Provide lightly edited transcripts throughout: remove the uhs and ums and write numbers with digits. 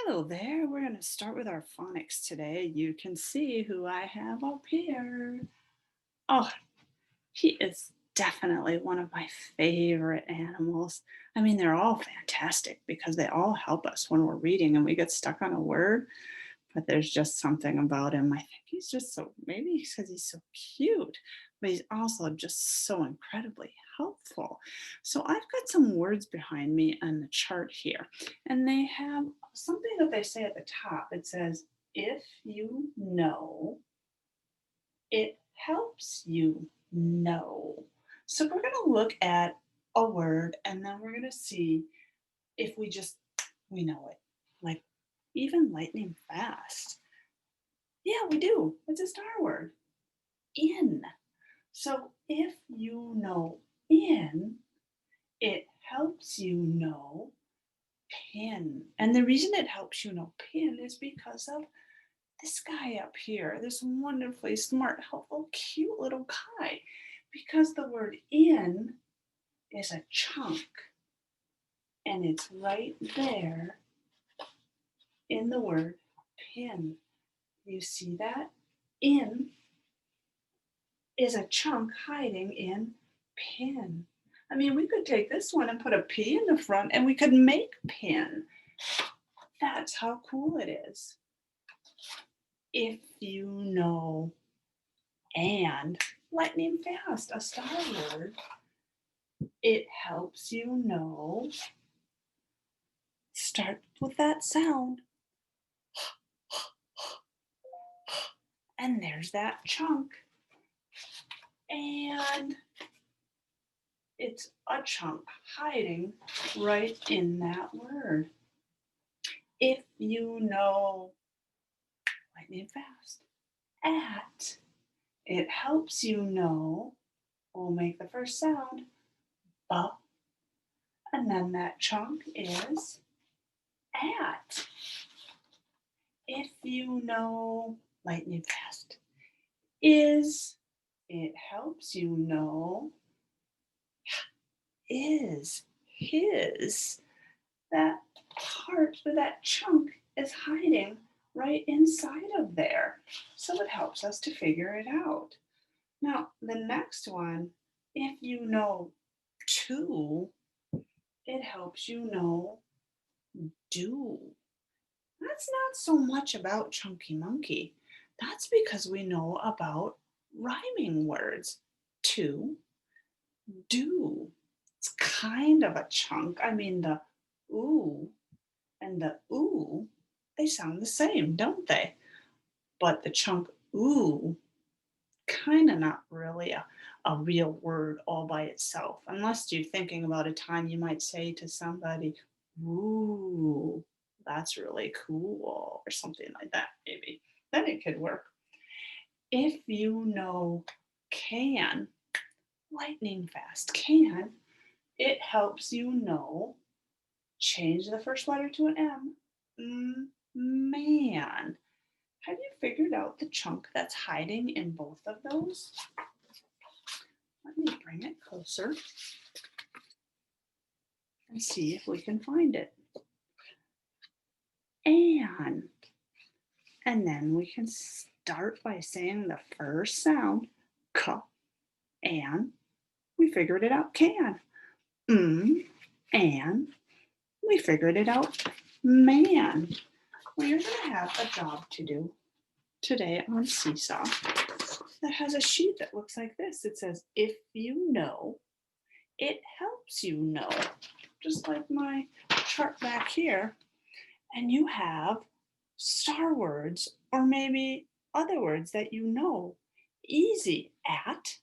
Hello there. We're going to start with our phonics today. You can see who I have up here. Oh, he is definitely one of my favorite animals. I mean, they're all fantastic because they all help us when we're reading and we get stuck on a word, but there's just something about him. I think he's just so, maybe because he's so cute, but he's also just so incredibly helpful. So I've got some words behind me on the chart here, and they have something that they say at the top. It says, if you know, it helps you know. So we're going to look at a word and then we're going to see if we know it. Like even lightning fast. Yeah, we do. It's a star word. In. So if you know in, it helps you know pin. And the reason it helps you know pin is because of this guy up here, this wonderfully smart, helpful, cute little guy. Because the word in is a chunk and it's right there in the word pin. You see that? In is a chunk hiding in pin. I mean, we could take this one and put a P in the front and we could make pin. That's how cool it is. If you know and lightning fast, a star word, it helps you know. Start with that sound. And there's that chunk. And it's a chunk hiding right in that word. If you know lightning fast, at, it helps you know. We'll make the first sound, B, and then that chunk is at. If you know lightning fast, is, it helps you know. Is, his. That part or that chunk is hiding right inside of there. So it helps us to figure it out. Now, the next one, if you know to, it helps you know do. That's not so much about Chunky Monkey. That's because we know about rhyming words. To, do. It's kind of a chunk. I mean, the ooh and the ooh, they sound the same, don't they? But the chunk ooh, kind of not really a real word all by itself, unless you're thinking about a time you might say to somebody, ooh, that's really cool, or something like that, maybe. Then it could work. If you know can, lightning fast can, it helps you know. Change the first letter to an M. Man. Have you figured out the chunk that's hiding in both of those? Let me bring it closer and see if we can find it. And. And then we can start by saying the first sound, k, and we figured it out, can. And we figured it out, man. Well, you're going to have a job to do today on Seesaw that has a sheet that looks like this. It says, if you know, it helps you know, just like my chart back here. And you have star words or maybe other words that you know. Easy, at,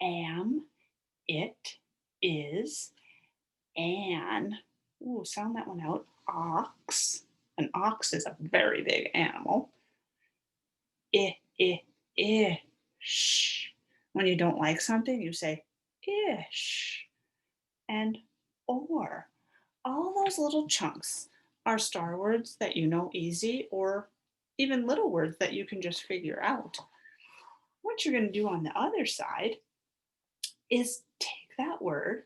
am, it, is, and, ooh, sound that one out, ox. An ox is a very big animal. Ish. When you don't like something, you say ish. And or. All those little chunks are star words that you know easy, or even little words that you can just figure out. What you're going to do on the other side is take that word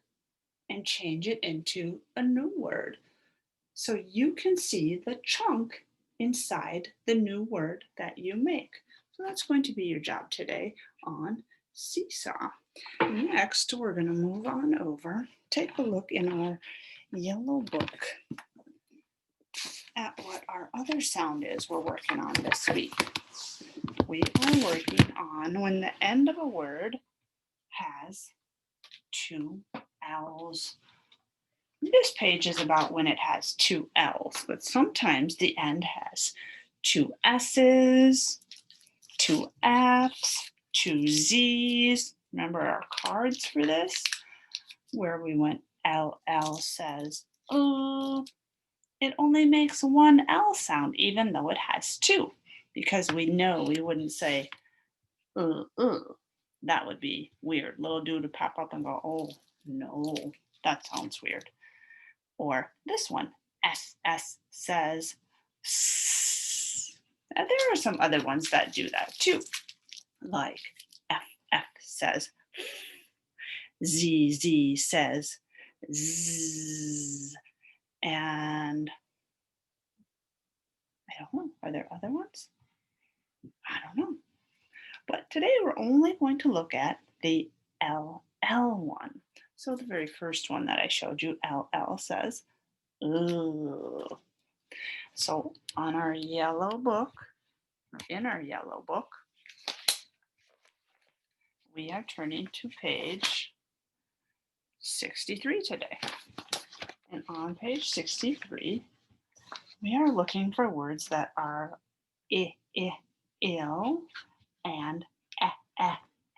and change it into a new word. so you can see the chunk inside the new word that you make. So that's going to be your job today on Seesaw. Next, we're going to move on over, take a look in our yellow book at what our other sound is we're working on this week. We are working on when the end of a word has two L's. This page is about when it has two L's, but sometimes the end has two S's, two F's, two Z's. Remember our cards for this? Where we went LL says, oh, it only makes one L sound, even though it has two, because we know we wouldn't say, that would be weird. Little dude would pop up and go, oh, no, that sounds weird. Or this one, SS says, S. Now, there are some other ones that do that too, like FF says, ZZ says, Z. And I don't know, are there other ones? I don't know. But today we're only going to look at the LL one. So the very first one that I showed you, LL says, ugh. So on our yellow book, in our yellow book, we are turning to page 63 today. And on page 63, we are looking for words that are ill and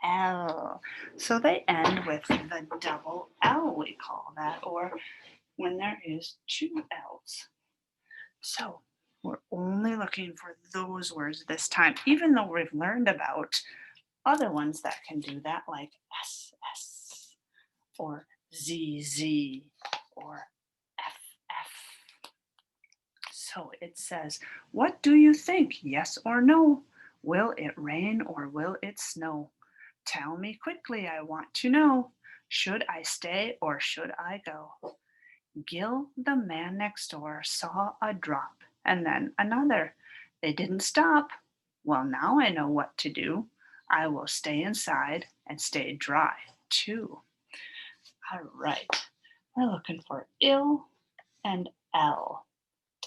L. So they end with the double L, we call that, or when there is two L's. So we're only looking for those words this time, even though we've learned about other ones that can do that, like SS or ZZ or FF. So it says, what do you think? Yes or no? Will it rain or will it snow? Tell me quickly, I want to know. Should I stay or should I go? Gil, the man next door, saw a drop and then another. They didn't stop. Well, now I know what to do. I will stay inside and stay dry too. All right, we're looking for ill and L,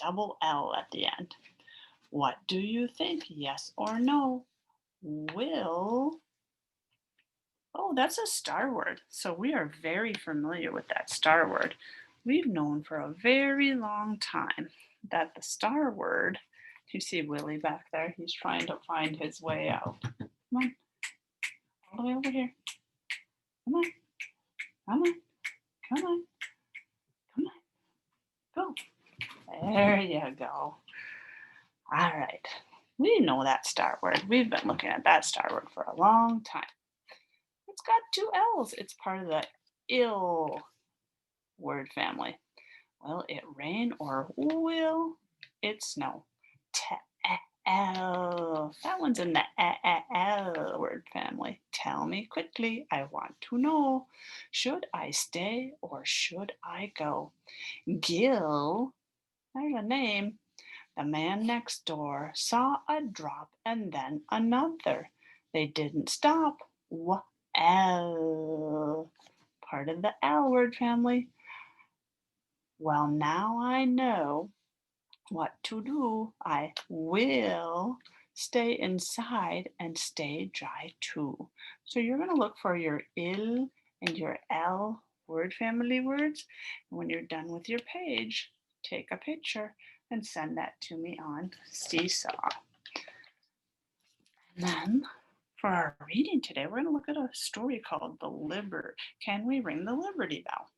double L at the end. What do you think? Yes or no? Will. Oh, that's a star word. So we are very familiar with that star word. We've known for a very long time that the star word, you see Willie back there, he's trying to find his way out. Come on, all the way over here. Come on, come on, come on, come on, go. There you go. All right, we know that star word. We've been looking at that star word for a long time. It's got two L's. It's part of the ill word family. Will it rain or will it snow? L. That one's in the L word family. Tell me quickly, I want to know. Should I stay or should I go? Gil, there's a name. The man next door saw a drop and then another. They didn't stop. L. Part of the L word family. Well, now I know what to do. I will stay inside and stay dry too. So you're going to look for your il and your L word family words. And when you're done with your page, take a picture and send that to me on Seesaw. And then for our reading today, we're going to look at a story called Can We Ring the Liberty Bell?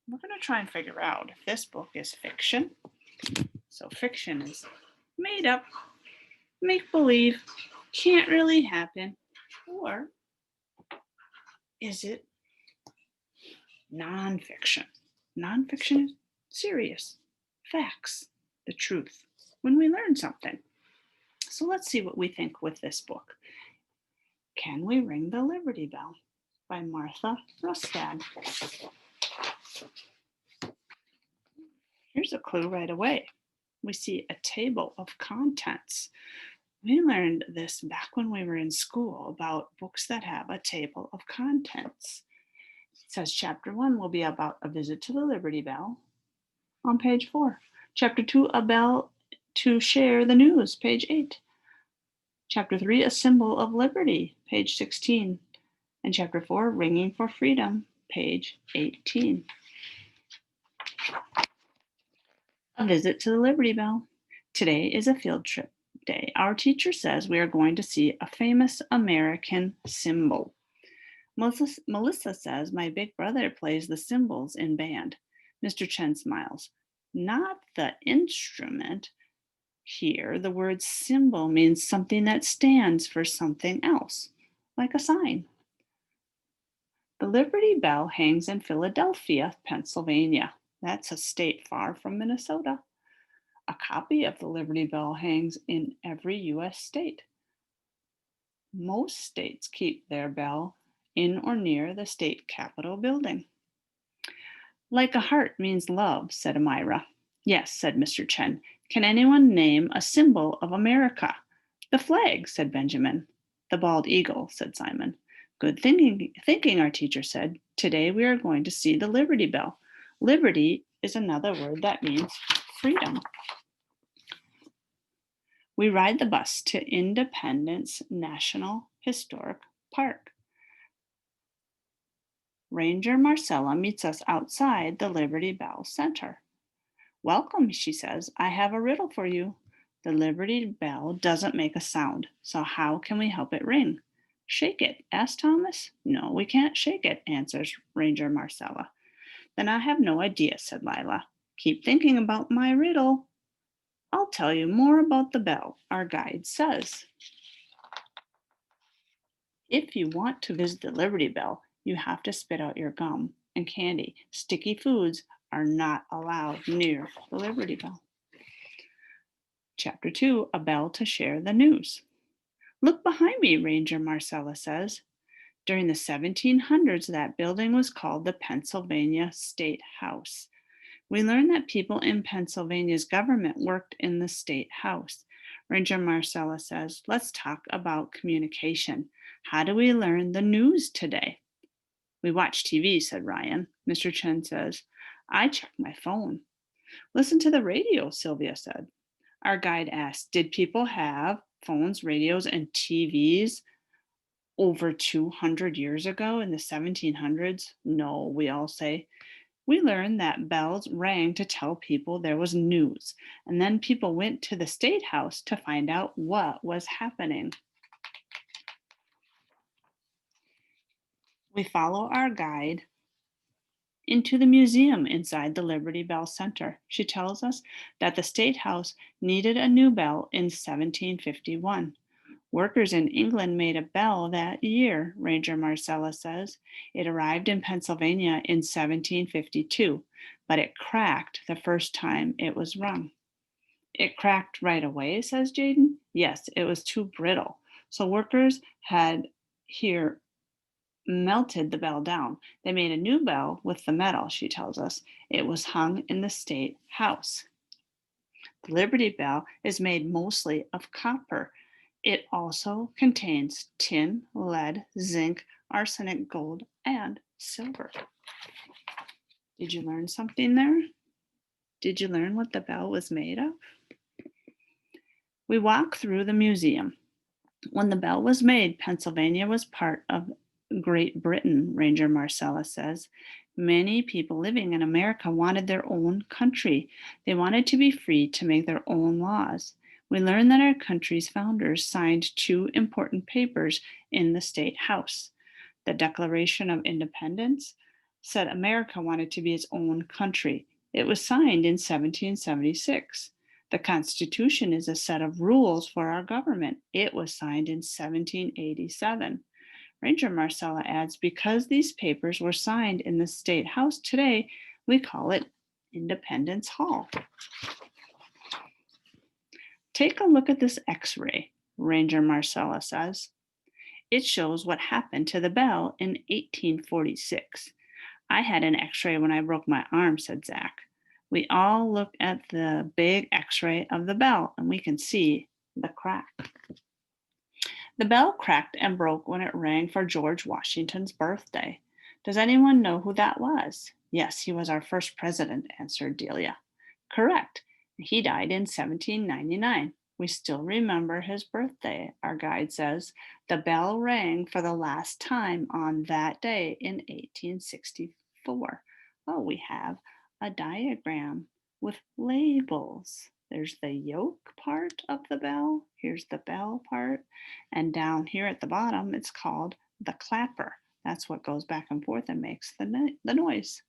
We're going to try and figure out if this book is fiction. So fiction is made up, make believe, can't really happen, or is it nonfiction? Nonfiction is serious, facts, the truth, when we learn something. So let's see what we think with this book. Can We Ring the Liberty Bell by Martha Rustad. Here's a clue right away. We see a table of contents. We learned this back when we were in school about books that have a table of contents. It says chapter 1 will be about a visit to the Liberty Bell on page 4. Chapter 2, a bell to share the news, page 8. Chapter 3, a symbol of liberty, page 16. And chapter 4, ringing for freedom, page 18. A visit to the Liberty Bell. Today is a field trip day. Our teacher says we are going to see a famous American symbol. Melissa says my big brother plays the cymbals in band. Mr. Chen smiles. Not the instrument. Here, the word symbol means something that stands for something else, like a sign. The Liberty Bell hangs in Philadelphia, Pennsylvania. That's a state far from Minnesota. A copy of the Liberty Bell hangs in every U.S. state. Most states keep their bell in or near the state capitol building. Like a heart means love, said Amira. Yes, said Mr. Chen. Can anyone name a symbol of America? The flag, said Benjamin. The bald eagle, said Simon. Good thinking, our teacher said. Today we are going to see the Liberty Bell. Liberty is another word that means freedom. We ride the bus to Independence National Historic Park. Ranger Marcella meets us outside the Liberty Bell Center. Welcome, she says. I have a riddle for you. The Liberty Bell doesn't make a sound, so how can we help it ring? Shake it, asked Thomas. No, we can't shake it, answers Ranger Marcella. Then I have no idea, said Lila. Keep thinking about my riddle. I'll tell you more about the bell, our guide says. If you want to visit the Liberty Bell, you have to spit out your gum and candy. Sticky foods are not allowed near the Liberty Bell. Chapter 2, a bell to share the news. Look behind me, Ranger Marcella says. During the 1700s, that building was called the Pennsylvania State House. We learned that people in Pennsylvania's government worked in the State House. Ranger Marcella says, let's talk about communication. How do we learn the news today? We watch TV, said Ryan. Mr. Chen says, I check my phone. Listen to the radio, Sylvia said. Our guide asked, did people have phones, radios, and TVs over 200 years ago in the 1700s? No, we all say. We learned that bells rang to tell people there was news, and then people went to the State House to find out what was happening. We follow our guide into the museum inside the Liberty Bell Center. She tells us that the State House needed a new bell in 1751. Workers in England made a bell that year, Ranger Marcella says. It arrived in Pennsylvania in 1752, but it cracked the first time it was rung. It cracked right away, says Jaden. Yes, it was too brittle. So workers had here melted the bell down. They made a new bell with the metal, she tells us. It was hung in the State House. The Liberty Bell is made mostly of copper. It also contains tin, lead, zinc, arsenic, gold, and silver. Did you learn something there? Did you learn what the bell was made of? We walk through the museum. When the bell was made, Pennsylvania was part of Great Britain, Ranger Marcella says. Many people living in America wanted their own country. They wanted to be free to make their own laws. We learned that our country's founders signed two important papers in the State House. The Declaration of Independence said America wanted to be its own country. It was signed in 1776. The Constitution is a set of rules for our government. It was signed in 1787. Ranger Marcella adds, because these papers were signed in the State House today, we call it Independence Hall. Take a look at this X-ray, Ranger Marcella says. It shows what happened to the bell in 1846. I had an X-ray when I broke my arm, said Zach. We all look at the big x-ray of the bell and we can see the crack. The bell cracked and broke when it rang for George Washington's birthday. Does anyone know who that was? Yes, he was our first president, answered Delia. Correct. He died in 1799. We still remember his birthday, our guide says. The bell rang for the last time on that day in 1864. Oh, we have a diagram with labels. There's the yoke part of the bell. Here's the bell part. And down here at the bottom, it's called the clapper. That's what goes back and forth and makes the noise.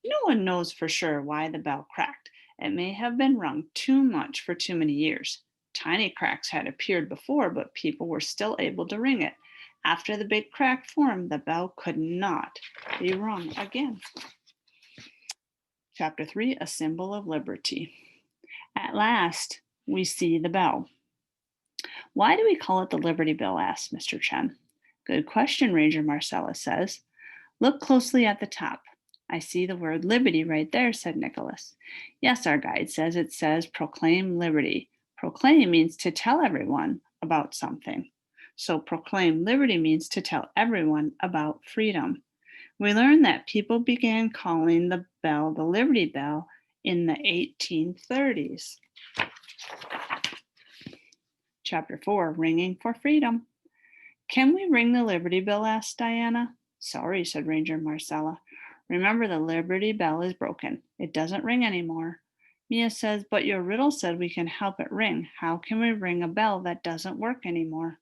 No one knows for sure why the bell cracked. It may have been rung too much for too many years. Tiny cracks had appeared before, but people were still able to ring it. After the big crack formed, the bell could not be rung again. Chapter 3, A Symbol of Liberty. At last, we see the bell. Why do we call it the Liberty Bell? Asked Mr. Chen. Good question, Ranger Marcella says. Look closely at the top. I see the word liberty right there, said Nicholas. Yes, our guide says it says proclaim liberty. Proclaim means to tell everyone about something. So proclaim liberty means to tell everyone about freedom. We learned that people began calling the bell the Liberty Bell in the 1830s. Chapter 4, Ringing for Freedom. Can we ring the Liberty Bell? Asked Diana. Sorry, said Ranger Marcella. Remember, the Liberty Bell is broken. It doesn't ring anymore. Mia says, but your riddle said we can help it ring. How can we ring a bell that doesn't work anymore?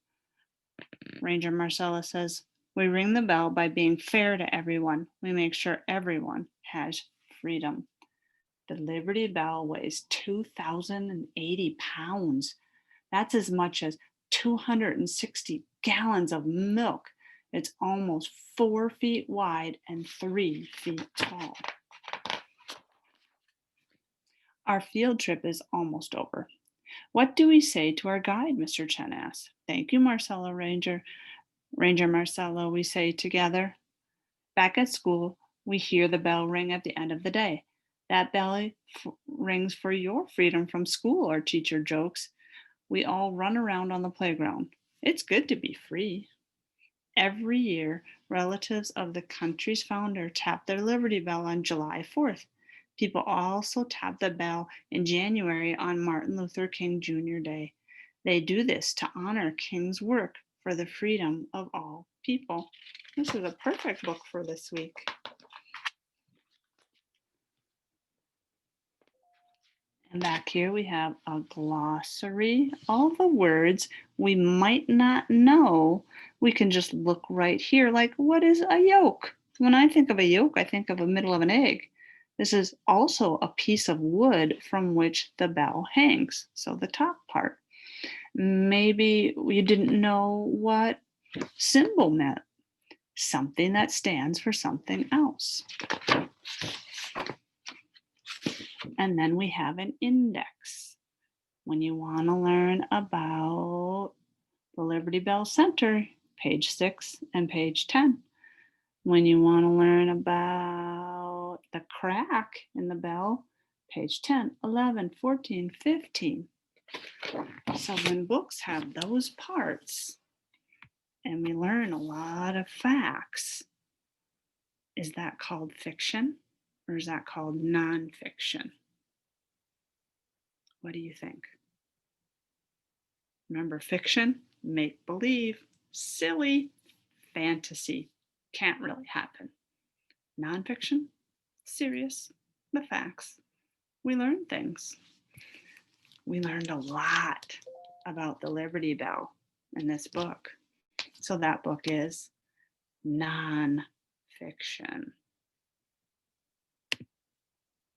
Ranger Marcella says, we ring the bell by being fair to everyone. We make sure everyone has freedom. The Liberty Bell weighs 2,080 pounds. That's as much as 260 gallons of milk. It's almost 4 feet wide and 3 feet tall. Our field trip is almost over. What do we say to our guide? Mr. Chen asked. Thank you, Marcella Ranger. Ranger Marcella, we say together. Back at school, we hear the bell ring at the end of the day. That bell rings for your freedom from school, our teacher jokes. We all run around on the playground. It's good to be free. Every year, relatives of the country's founder tap their Liberty Bell on July 4th. People also tap the bell in January on Martin Luther King Jr. Day. They do this to honor King's work for the freedom of all people. This is a perfect book for this week. And back here we have a glossary. All the words we might not know, we can just look right here. Like, what is a yolk? When I think of a yolk, I think of the middle of an egg. This is also a piece of wood from which the bell hangs, so the top part. Maybe you didn't know what symbol meant. Something that stands for something else. And then we have an index. When you want to learn about the Liberty Bell Center, page 6 and page 10. When you want to learn about the crack in the bell, page 10, 11, 14, 15. So when books have those parts and we learn a lot of facts, is that called fiction or is that called nonfiction? What do you think? Remember, fiction, make believe, silly, fantasy, can't really happen. Nonfiction, serious, the facts. We learn things. We learned a lot about the Liberty Bell in this book. So that book is nonfiction.